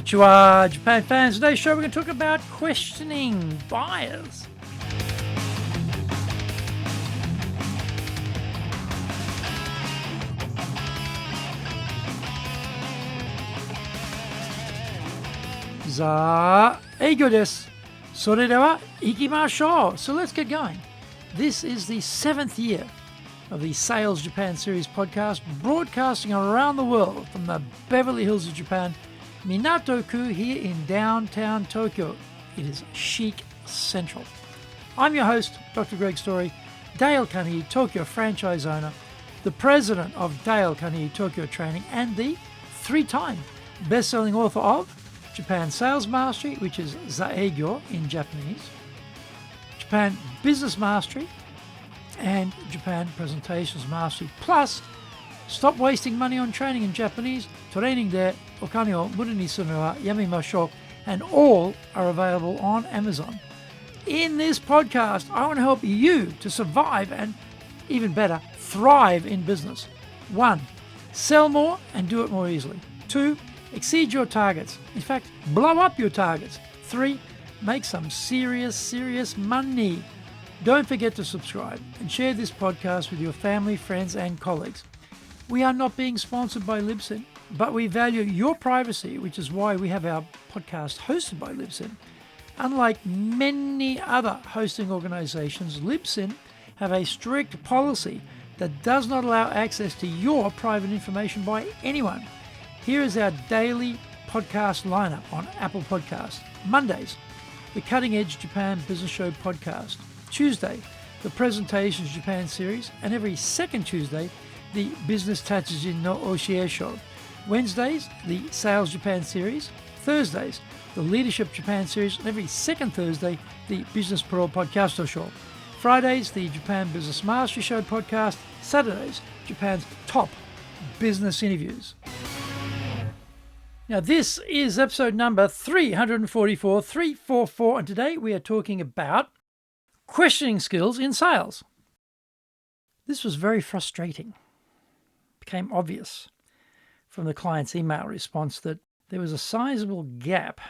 Konnichiwa, Japan fans. Today's show we're going to talk about questioning buyers. Eigo desu. それでは行きましょう. So let's get going. This is the 7th year of the Sales Japan Series podcast, broadcasting around the world from the Beverly Hills of Japan, Minato-ku here in downtown Tokyo. It is chic central. I'm your host, Dr. Greg Story, Dale Carnegie Tokyo franchise owner, the president of Dale Carnegie Tokyo Training, and the 3-time best-selling author of Japan Sales Mastery, which is Zaegyo in Japanese, Japan Business Mastery, and Japan Presentations Mastery. Plus, Stop Wasting Money on Training in Japanese, Training de Okane o Mura ni suru no wa yamemashou, and all are available on Amazon. In this podcast, I want to help you to survive and, even better, thrive in business. 1. Sell more and do it more easily. 2. Exceed your targets. In fact, blow up your targets. 3. Make some serious money. Don't forget to subscribe and share this podcast with your family, friends, and colleagues. We are not being sponsored by Libsyn, but we value your privacy, which is why we have our podcast hosted by Libsyn. Unlike many other hosting organizations, Libsyn have a strict policy that does not allow access to your private information by anyone. Here is our daily podcast lineup on Apple Podcasts. Mondays, the Cutting Edge Japan Business Show podcast. Tuesday, the Presentations Japan series, and every second Tuesday, the Business Tatsujin no Oshie Show. Wednesdays, the Sales Japan series. Thursdays, the Leadership Japan series, and every second Thursday, the Business Pro Podcast Show. Fridays, the Japan Business Mastery Show podcast. Saturdays, Japan's top business interviews. Now, this is episode number 344, and today we are talking about questioning skills in sales. This was very frustrating. It became obvious from the client's email response that there was a sizable gap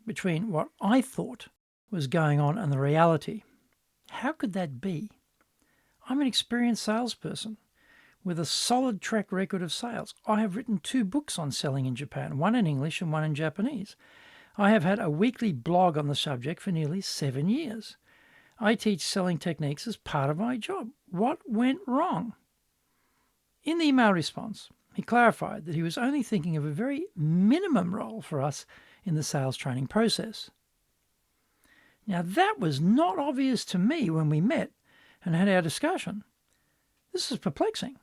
between what I thought was going on and the reality. How could that be? I'm an experienced salesperson with a solid track record of sales. I have written 2 books on selling in Japan, one in English and one in Japanese. I have had a weekly blog on the subject for nearly 7 years. I teach selling techniques as part of my job. What went wrong? In the email response, he clarified that he was only thinking of a very minimum role for us in the sales training process. Now, that was not obvious to me when we met and had our discussion. This is perplexing.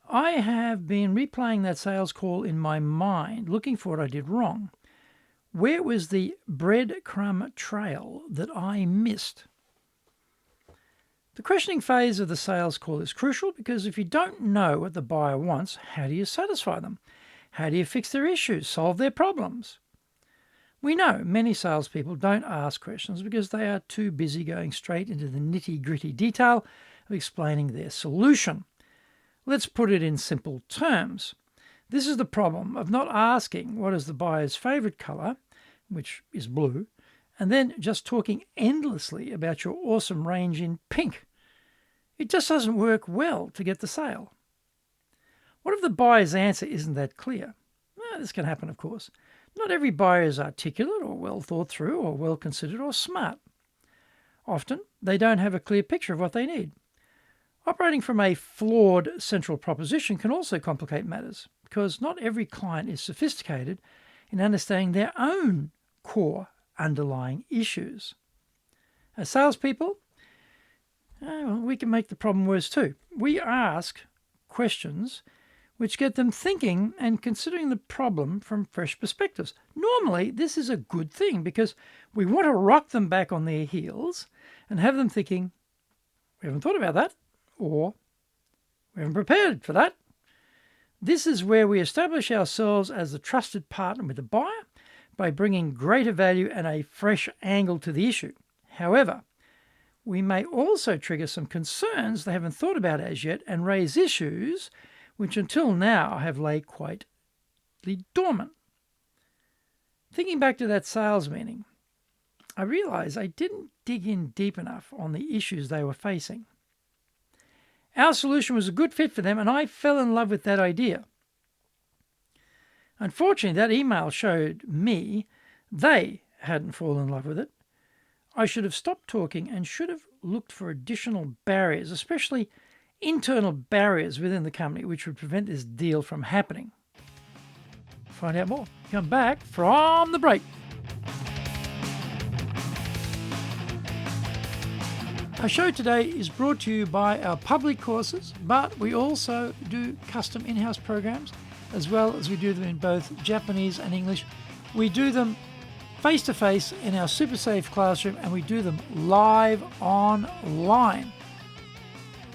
I have been replaying that sales call in my mind, looking for what I did wrong. Where was the breadcrumb trail that I missed? The questioning phase of the sales call is crucial because if you don't know what the buyer wants, how do you satisfy them? How do you fix their issues, solve their problems? We know many salespeople don't ask questions because they are too busy going straight into the nitty-gritty detail of explaining their solution. Let's put it in simple terms. This is the problem of not asking what is the buyer's favorite color, which is blue, and then just talking endlessly about your awesome range in pink. It just doesn't work well to get the sale. What if the buyer's answer isn't that clear? Well, this can happen, of course. Not every buyer is articulate or well thought through or well considered or smart. Often, they don't have a clear picture of what they need. Operating from a flawed central proposition can also complicate matters because not every client is sophisticated in understanding their own core underlying issues. As salespeople, we can make the problem worse too. We ask questions which get them thinking and considering the problem from fresh perspectives. Normally, this is a good thing because we want to rock them back on their heels and have them thinking, we haven't thought about that, or we haven't prepared for that. This is where we establish ourselves as the trusted partner with the buyer by bringing greater value and a fresh angle to the issue. However, we may also trigger some concerns they haven't thought about as yet and raise issues which until now have laid quietly dormant. Thinking back to that sales meeting, I realized I didn't dig in deep enough on the issues they were facing. Our solution was a good fit for them, and I fell in love with that idea. Unfortunately, that email showed me they hadn't fallen in love with it. I should have stopped talking and should have looked for additional barriers, especially internal barriers within the company, which would prevent this deal from happening. Find out more. Come back from the break. Our show today is brought to you by our public courses, but we also do custom in-house programs, as well as we do them in both Japanese and English. We do them face-to-face in our super safe classroom, and we do them live online.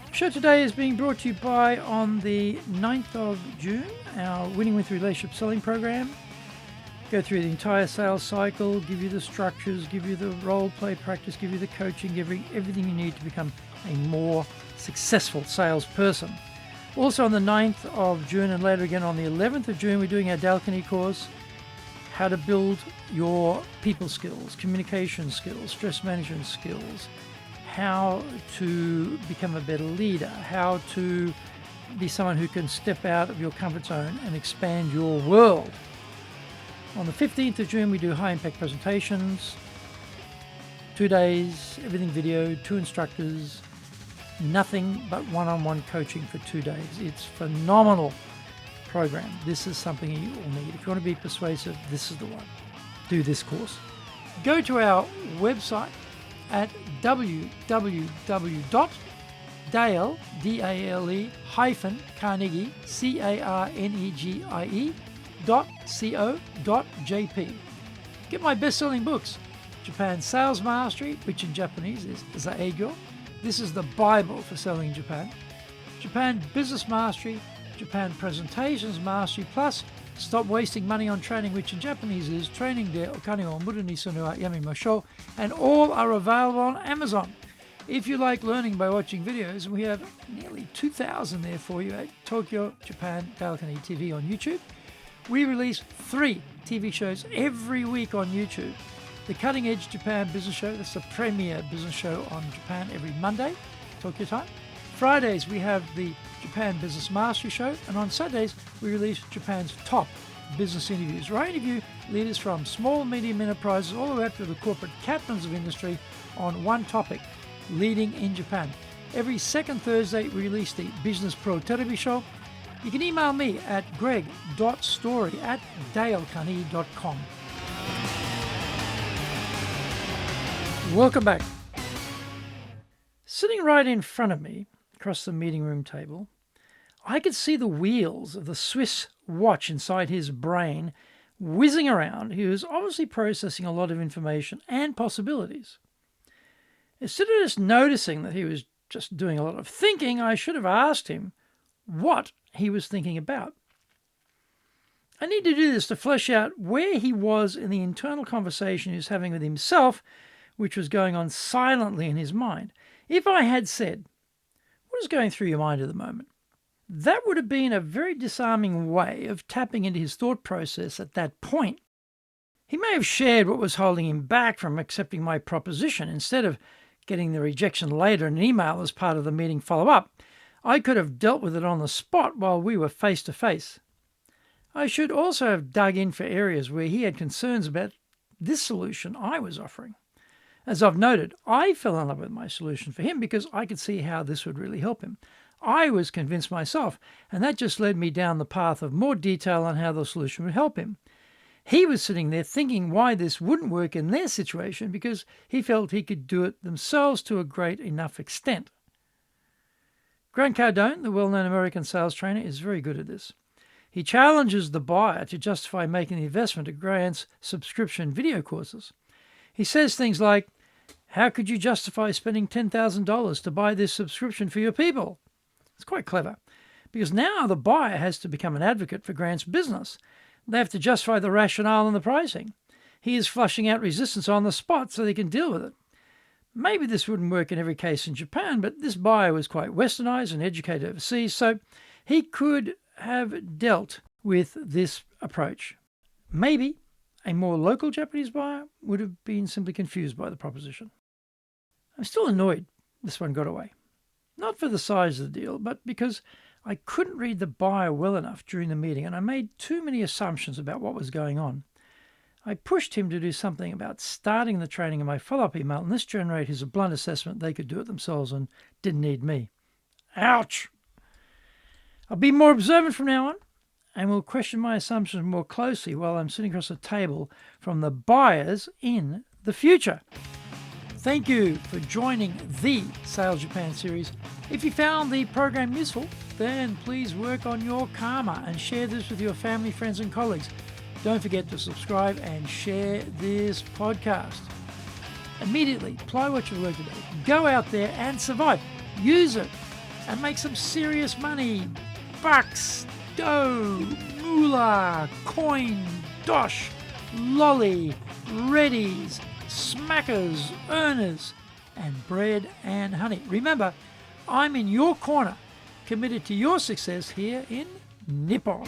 The show today is being brought to you by, on the 9th of June, our Winning with Relationship Selling program. Go through the entire sales cycle, give you the structures, give you the role play practice, give you the coaching, give you everything you need to become a more successful salesperson. Also on the 9th of June and later again on the 11th of June, we're doing our Dalkani course, how to build your people skills, communication skills, stress management skills, how to become a better leader, how to be someone who can step out of your comfort zone and expand your world. On the 15th of June, we do high-impact presentations, 2 days, everything video, 2 instructors, nothing but one-on-one coaching for 2 days. It's a phenomenal program. This is something you will need. If you want to be persuasive, this is the one. Do this course. Go to our website at www.dale-carnegie, carnegie.co.jp. Get my best-selling books, Japan Sales Mastery, which in Japanese is Zaegyo. This is the Bible for selling in Japan. Japan Business Mastery, Japan Presentations Mastery, plus Stop Wasting Money on Training, which in Japanese is Training de Okane o Muru ni Sunu wa Yamimashou, and all are available on Amazon. If you like learning by watching videos, we have nearly 2,000 there for you at Tokyo Japan Dalkani TV on YouTube. We release 3 TV shows every week on YouTube. The Cutting Edge Japan Business Show, that's the premier business show on Japan every Monday, Tokyo time. Fridays, we have the Japan Business Mastery Show, and on Saturdays, we release Japan's top business interviews, where I interview leaders from small and medium enterprises all the way up to the corporate captains of industry on one topic, leading in Japan. Every second Thursday, we release the Business Pro Television Show. You can email me at greg.story@dalecarnegie.com. Welcome back. Sitting right in front of me, across the meeting room table, I could see the wheels of the Swiss watch inside his brain whizzing around. He was obviously processing a lot of information and possibilities. Instead of just noticing that he was just doing a lot of thinking, I should have asked him what he was thinking about. I need to do this to flesh out where he was in the internal conversation he was having with himself, which was going on silently in his mind. If I had said, "What is going through your mind at the moment?" that would have been a very disarming way of tapping into his thought process at that point. He may have shared what was holding him back from accepting my proposition. Instead of getting the rejection later in an email as part of the meeting follow-up, I could have dealt with it on the spot while we were face-to-face. I should also have dug in for areas where he had concerns about this solution I was offering. As I've noted, I fell in love with my solution for him because I could see how this would really help him. I was convinced myself, and that just led me down the path of more detail on how the solution would help him. He was sitting there thinking why this wouldn't work in their situation because he felt he could do it themselves to a great enough extent. Grant Cardone, the well-known American sales trainer, is very good at this. He challenges the buyer to justify making the investment of Grant's subscription video courses. He says things like, "How could you justify spending $10,000 to buy this subscription for your people?" It's quite clever, because now the buyer has to become an advocate for Grant's business. They have to justify the rationale and the pricing. He is flushing out resistance on the spot so they can deal with it. Maybe this wouldn't work in every case in Japan, but this buyer was quite westernized and educated overseas, so he could have dealt with this approach. Maybe A more local Japanese buyer would have been simply confused by the proposition. I'm still annoyed this one got away. Not for the size of the deal, but because I couldn't read the buyer well enough during the meeting and I made too many assumptions about what was going on. I pushed him to do something about starting the training in my follow-up email, and this generated his blunt assessment they could do it themselves and didn't need me. Ouch! I'll be more observant from now on and will question my assumptions more closely while I'm sitting across the table from the buyers in the future. Thank you for joining the Sales Japan series. If you found the program useful, then please work on your karma and share this with your family, friends, and colleagues. Don't forget to subscribe and share this podcast. Immediately apply what you've learned today. Go out there and survive. Use it and make some serious money. Bucks, dough, moolah, coin, dosh, lolly, readies, smackers, earners, and bread and honey. Remember, I'm in your corner, committed to your success here in Nippon.